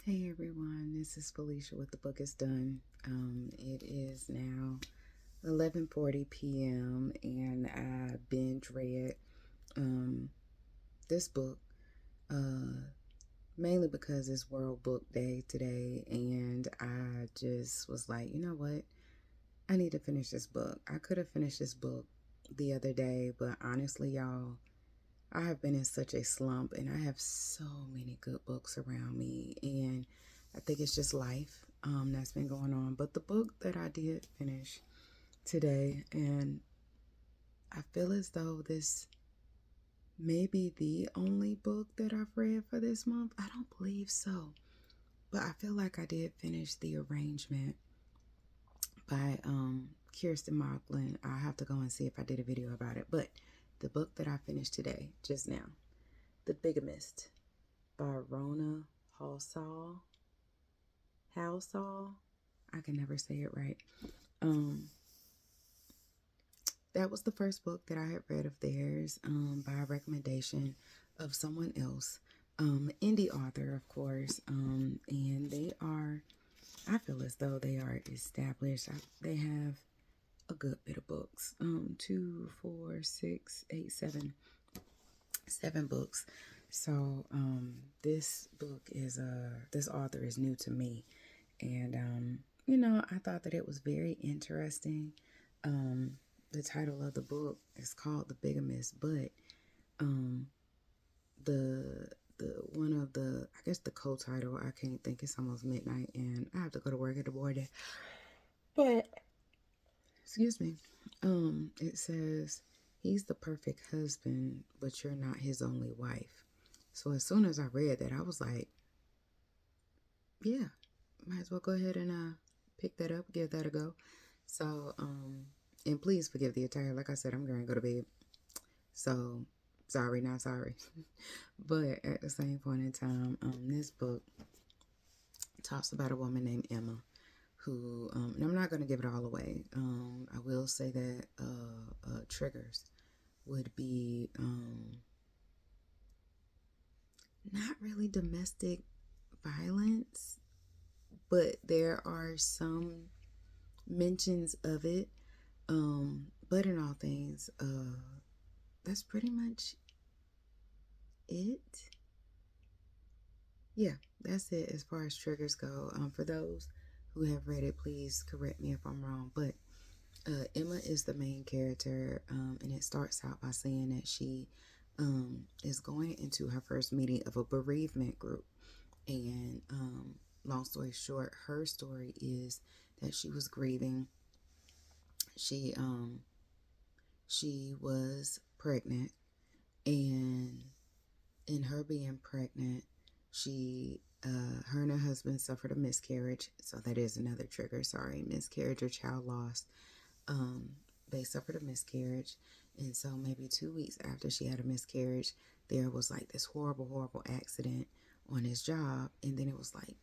Hey everyone, this is Felicia with The Book is Done. It is now 11:40 p.m. and I binge read this book mainly because it's World Book Day today, and I just was like, you know what? I need to finish this book. I could have finished this book the other day, but honestly, y'all, I have been in such a slump and I have so many good books around me, and I think it's just life that's been going on. But the book that I did finish today, and I feel as though this may be the only book that I've read for this month. I don't believe so, but I feel like I did finish The Arrangement by Kirsten Mocklin. I'll have to go and see if I did a video about it. But the book that I finished today, just now, The Bigamist by Rona Halsall. Halsall. I can never say it right. That was the first book that I had read of theirs by a recommendation of someone else. Indie author, of course. And they are, I feel as though they are established. They have a good bit of books. 2, 4, 6, 8, 7. 7 books. So this book is this author is new to me, and I thought that it was very interesting. The title of the book is called The Bigamist, but the one of the, I guess, the co-title, I can't think. It's almost midnight and I have to go to work at the morning. But excuse me. It says he's the perfect husband, but you're not his only wife. So as soon as I read that, I was like, yeah, might as well go ahead and pick that up, give that a go. So, and please forgive the attire. Like I said, I'm going to go to bed. So, sorry, not sorry. But at the same point in time, this book talks about a woman named Emma who, and I'm not going to give it all away. I will say that triggers would be not really domestic violence, but there are some mentions of it. But in all things, that's pretty much it. Yeah, that's it as far as triggers go. For those who have read it, please correct me if I'm wrong. But Emma is the main character, and it starts out by saying that she is going into her first meeting of a bereavement group. And long story short, her story is that she was grieving. She was pregnant, and in her being pregnant, her and her husband suffered a miscarriage. So that is another trigger. Sorry, miscarriage or child loss. They suffered a miscarriage, and so maybe 2 weeks after she had a miscarriage, there was like this horrible accident on his job, and then it was like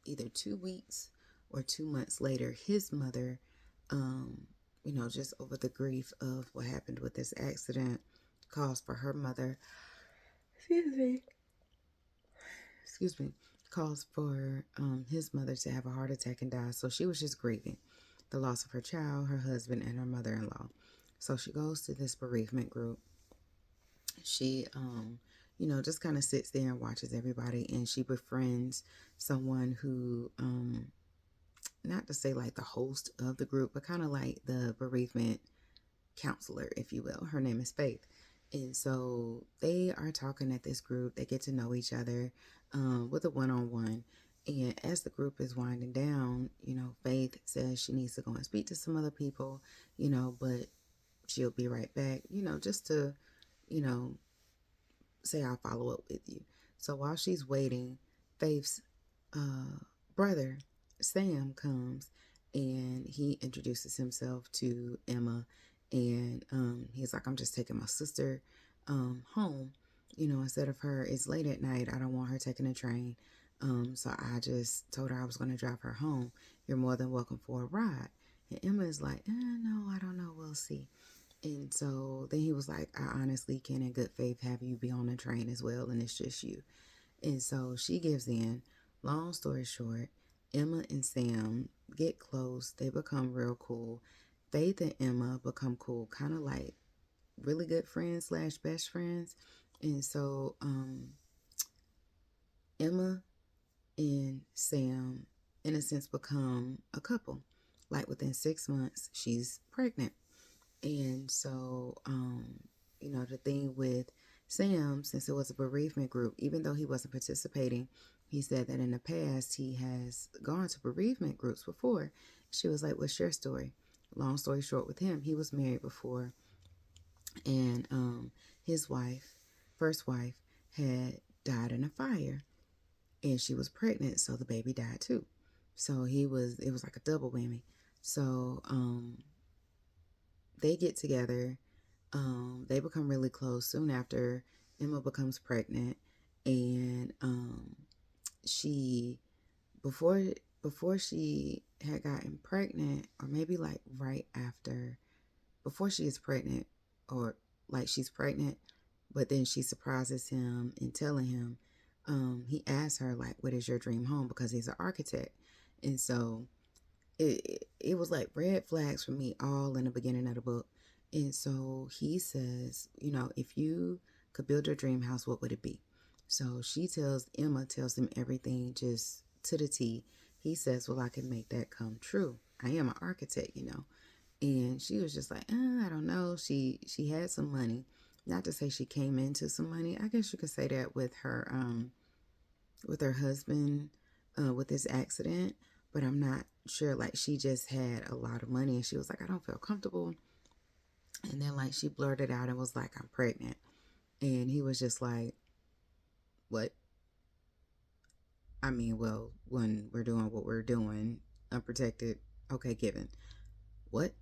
either 2 weeks or 2 months later, his mother, just over the grief of what happened with this accident, calls for her mother, excuse me, calls for his mother to have a heart attack and die. So she was just grieving the loss of her child, her husband, and her mother-in-law. So she goes to this bereavement group. She, just kind of sits there and watches everybody, and she befriends someone who, not to say like the host of the group, but kind of like the bereavement counselor, if you will. Her name is Faith. And so they are talking at this group. They get to know each other with a one-on-one. And as the group is winding down, Faith says she needs to go and speak to some other people, but she'll be right back, just to, say I'll follow up with you. So while she's waiting, Faith's brother, Sam, comes and he introduces himself to Emma. And he's like, I'm just taking my sister home. Instead of her, it's late at night. I don't want her taking a train. So I just told her I was going to drive her home. You're more than welcome for a ride. And Emma is like, no, I don't know. We'll see. And so then he was like, I honestly can in good faith have you be on the train as well. And it's just you. And so she gives in. Long story short, Emma and Sam get close. They become real cool. Faith and Emma become cool, kind of like really good friends slash best friends. And so Emma and Sam, in a sense, become a couple. Like within 6 months, she's pregnant. And so, the thing with Sam, since it was a bereavement group, even though he wasn't participating, he said that in the past he has gone to bereavement groups before. She was like, "What's your story?" Long story short, with him, he was married before, and his wife, first wife, had died in a fire, and she was pregnant, so the baby died too. So it was like a double whammy. So they get together. They become really close soon after Emma becomes pregnant, and she before before she had gotten pregnant, or maybe like right after, before she is pregnant, or like she's pregnant, but then she surprises him in telling him. He asks her like, "What is your dream home?" Because he's an architect, and so it was like red flags for me all in the beginning of the book. And so he says, if you could build your dream house, what would it be? So Emma tells him everything just to the T. He says, well, I can make that come true. I am an architect. And she was just like, I don't know. She had some money. Not to say she came into some money. I guess you could say that with her husband, with this accident, but I'm not sure. Like, she just had a lot of money, and she was like, I don't feel comfortable. And then like she blurted out and was like, I'm pregnant. And he was just like, what? I mean, well, when we're doing what we're doing, unprotected, okay, given. What?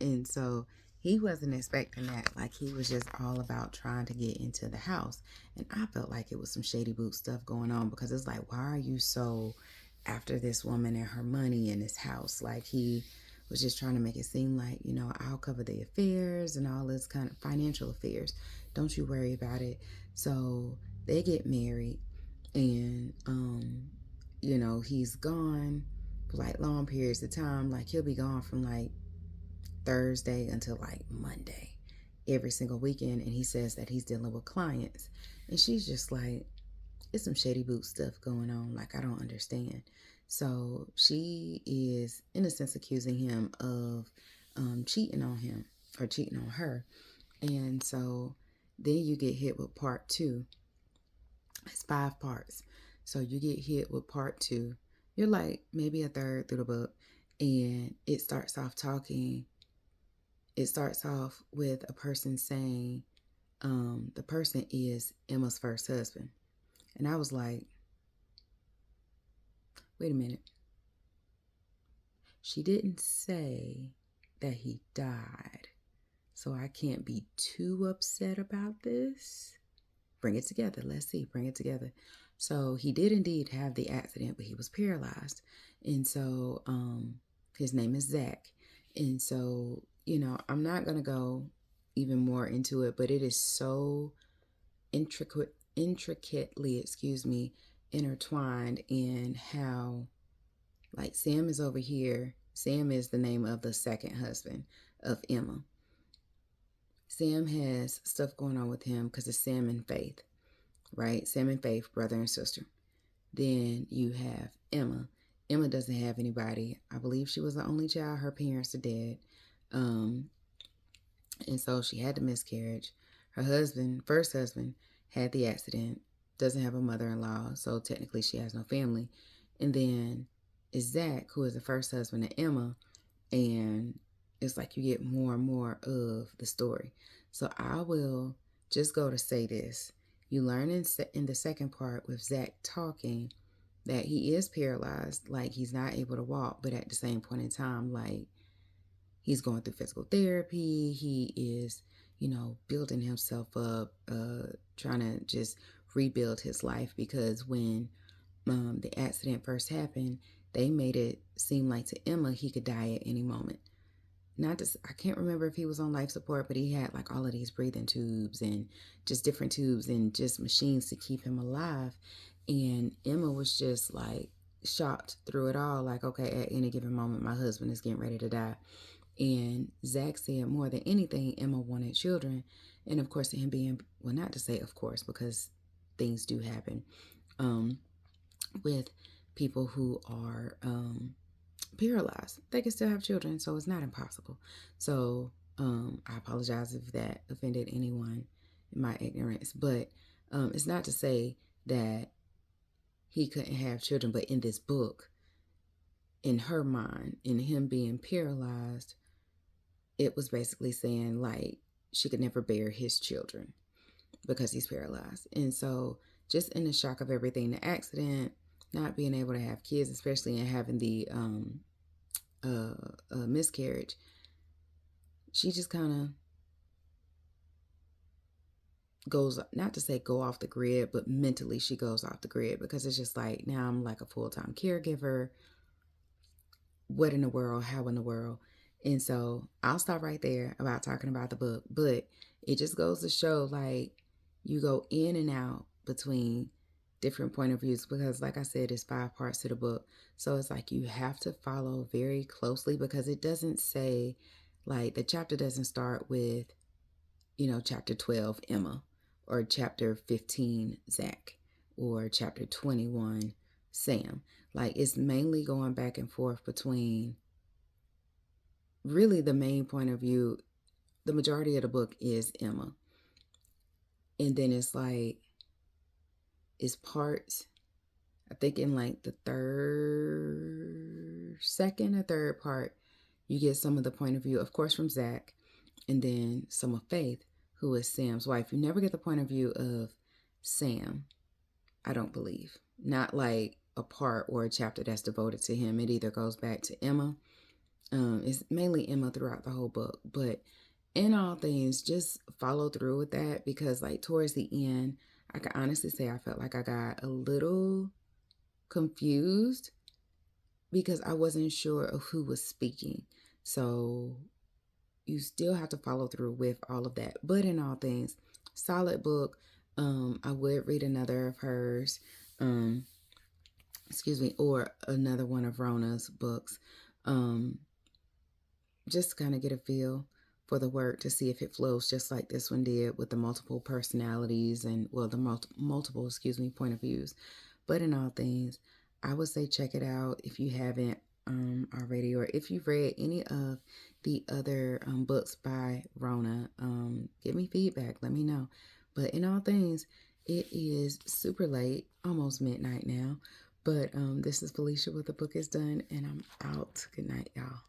And so he wasn't expecting that. Like, he was just all about trying to get into the house. And I felt like it was some shady boot stuff going on, because it's like, why are you so after this woman and her money in this house? Like, he was just trying to make it seem like, I'll cover the affairs and all this kind of financial affairs. Don't you worry about it. So they get married, and he's gone for like long periods of time. Like, he'll be gone from like Thursday until like Monday every single weekend. And he says that he's dealing with clients. And she's just like, it's some shady boot stuff going on. Like, I don't understand. So she is, in a sense, accusing him of cheating on him, or cheating on her. And so then you get hit with part two. It's 5 parts. So you get hit with part two. You're like maybe a third through the book. And it starts off with a person saying the person is Emma's first husband. And I was like, wait a minute. She didn't say that he died, so I can't be too upset about this. Bring it together. Let's see. Bring it together. So he did indeed have the accident, but he was paralyzed. And so his name is Zach. And so, I'm not going to go even more into it, but it is so intricately, intertwined in how, like, Sam is over here. Sam is the name of the second husband of Emma. Sam has stuff going on with him because it's Sam and Faith, right? Sam and Faith, brother and sister. Then you have Emma. Emma doesn't have anybody. I believe she was the only child. Her parents are dead. And so she had the miscarriage. Her husband, first husband, had the accident. Doesn't have a mother-in-law, so technically she has no family. And then is Zach, who is the first husband of Emma, and it's like you get more and more of the story. So I will just go to say this. You learn in the second part with Zach talking that he is paralyzed, like he's not able to walk, but at the same point in time, like, he's going through physical therapy. He is, building himself up, trying to just rebuild his life, because when the accident first happened, they made it seem like to Emma he could die at any moment. not to, I can't remember if he was on life support, but he had like all of these breathing tubes and just different tubes and just machines to keep him alive. And Emma was just like shocked through it all, like, okay, at any given moment, my husband is getting ready to die. And Zach said more than anything, Emma wanted children. And of course, him being, well, not to say of course, because things do happen um, with people who are paralyzed. They can still have children, so it's not impossible. So I apologize if that offended anyone in my ignorance. But it's not to say that he couldn't have children, but in this book, in her mind, in him being paralyzed, it was basically saying like she could never bear his children because he's paralyzed. And so just in the shock of everything, the accident, not being able to have kids, especially in having the miscarriage, she just kind of goes, not to say go off the grid, but mentally she goes off the grid because it's just like, now I'm like a full-time caregiver. What in the world? How in the world? And so I'll stop right there about talking about the book, but it just goes to show like you go in and out between different point of views because like I said, it's 5 parts to the book. So it's like you have to follow very closely because it doesn't say, like, the chapter doesn't start with, chapter 12, Emma, or chapter 15, Zach, or chapter 21, Sam. Like, it's mainly going back and forth between really the main point of view. The majority of the book is Emma. And then it's like, it's parts, I think in like the second or third part, you get some of the point of view, of course, from Zach, and then some of Faith, who is Sam's wife. You never get the point of view of Sam, I don't believe. Not like a part or a chapter that's devoted to him. It either goes back to Emma. It's mainly Emma throughout the whole book. But in all things, just follow through with that because, like, towards the end, I can honestly say I felt like I got a little confused because I wasn't sure of who was speaking. So you still have to follow through with all of that. But in all things, solid book. I would read another of hers, or another one of Rona's books, just to kind of get a feel for the work to see if it flows just like this one did with the multiple personalities and, well, the multiple point of views. But in all things, I would say check it out if you haven't already, or if you've read any of the other books by Rona. Give me feedback, let me know. But in all things, it is super late, almost midnight now. But this is Felicia with The Book Is Done, and I'm out. Good night, y'all.